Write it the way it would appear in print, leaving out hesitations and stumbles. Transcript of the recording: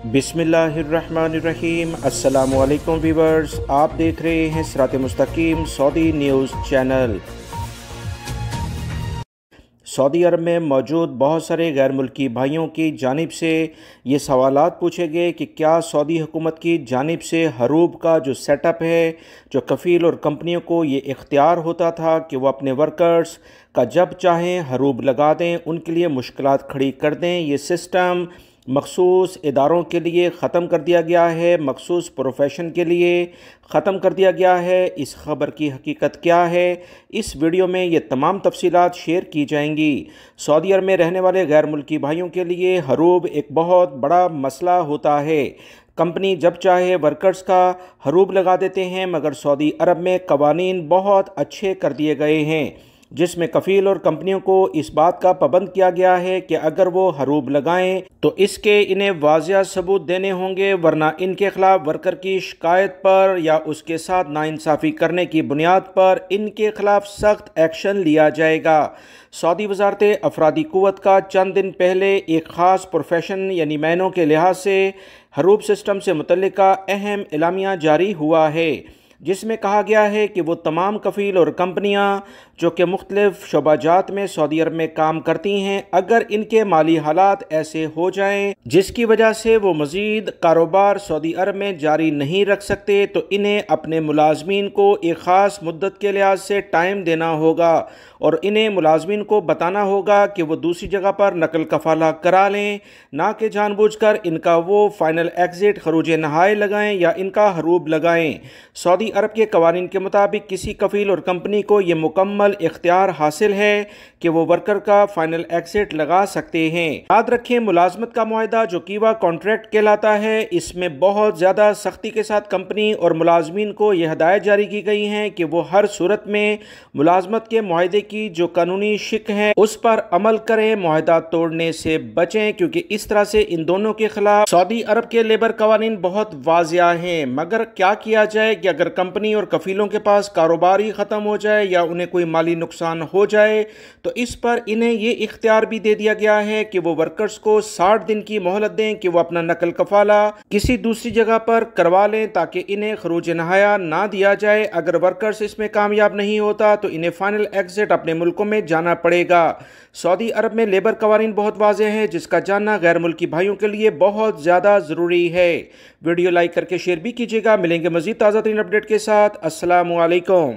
बिस्मिल्लाहिर्रहमानिर्रहीम। अस्सलामुअलैकुम व्यूअर्स, आप देख रहे हैं सिरात मुस्तकीम सऊदी न्यूज़ चैनल। सऊदी अरब में मौजूद बहुत सारे गैर मुल्की भाइयों की जानिब से ये सवालात पूछे गए कि क्या सऊदी हुकूमत की जानिब से हरूब का जो सेटअप है, जो कफ़ील और कंपनियों को ये इख्तियार होता था कि वो अपने वर्कर्स का जब चाहें हरूब लगा दें, उनके लिए मुश्किलात खड़ी कर दें, ये सिस्टम मखसूस इदारों के लिए ख़त्म कर दिया गया है, मखसूस प्रोफेशन के लिए ख़त्म कर दिया गया है। इस खबर की हकीकत क्या है, इस वीडियो में ये तमाम तफसीलात शेयर की जाएंगी। सऊदी अरब में रहने वाले गैर मुल्की भाइयों के लिए हरूब एक बहुत बड़ा मसला होता है। कंपनी जब चाहे वर्कर्स का हरूब लगा देते हैं, मगर सऊदी अरब में कवानीन बहुत अच्छे कर दिए गए हैं, जिसमें कफ़ील और कंपनियों को इस बात का पाबंद किया गया है कि अगर वो हरूब लगाएं तो इसके इन्हें वाज़िया सबूत देने होंगे, वरना इनके खिलाफ वर्कर की शिकायत पर या उसके साथ नाइंसाफ़ी करने की बुनियाद पर इनके खिलाफ सख्त एक्शन लिया जाएगा। सऊदी वजारत अफरादी क़ुव्वत का चंद दिन पहले एक ख़ास प्रोफेशन यानी मैनों के लिहाज से हरूब सिस्टम से मुतल्लिका अहम एलामिया जारी हुआ है, जिसमें कहा गया है कि वो तमाम कफ़ील और कंपनियां जो कि मुख्तलिफ शोबाजात में सऊदी अरब में काम करती हैं, अगर इनके माली हालात ऐसे हो जाएं जिसकी वजह से वो मज़ीद कारोबार सऊदी अरब में जारी नहीं रख सकते, तो इन्हें अपने मुलाजमीन को एक ख़ास मुद्दत के लिहाज से टाइम देना होगा और इन्हें मुलाजमीन को बताना होगा कि वो दूसरी जगह पर नकल कफ़ाला करा लें, ना कि जानबूझकर इनका वो फ़ाइनल एग्ज़िट खरूज नहाए लगाएं या इनका हरूब लगाएं। सऊदी अरब के कवानीन के मुताबिक किसी कफ़ील और कंपनी को ये मुकम्मल इख्तियार हासिल है कि वो वर्कर का फाइनल एग्जिट लगा सकते हैं। याद रखें, मुलाजमत का मुआहदा जो कीवा कॉन्ट्रैक्ट कहलाता है, इसमें बहुत ज़्यादा सख्ती के साथ कंपनी और मुलाजमीन को यह हदायत जारी की गई हैं कि वो हर सूरत में मुलाजमत के मुआहदे की जो कानूनी शिक है उस पर अमल करें, मुआहदा तोड़ने से बचें, क्योंकि इस तरह से इन दोनों के खिलाफ सऊदी अरब के लेबर कवानीन बहुत वाज़िया हैं। मगर क्या किया जाए कि अगर कंपनी और कफीलों के पास कारोबार ही ख़त्म हो जाए या उन्हें कोई माली नुकसान हो जाए, तो इस पर इन्हें ये इख्तियार भी दे दिया गया है कि वो वर्कर्स को 60 दिन की मोहलत दें कि वो अपना नकल कफाला किसी दूसरी जगह पर करवा लें, ताकि इन्हें खरूज नहाया ना दिया जाए। अगर वर्कर्स इसमें कामयाब नहीं होता तो इन्हें फाइनल एग्जिट अपने मुल्कों में जाना पड़ेगा। सऊदी अरब में लेबर कवानीन बहुत वाज़ेह है, जिसका जानना गैर मुल्की भाइयों के लिए बहुत ज़्यादा ज़रूरी है। वीडियो लाइक करके शेयर भी कीजिएगा। मिलेंगे मज़ीद ताज़ा तरीन अपडेट के साथ। अस्सलामु अलैकुम।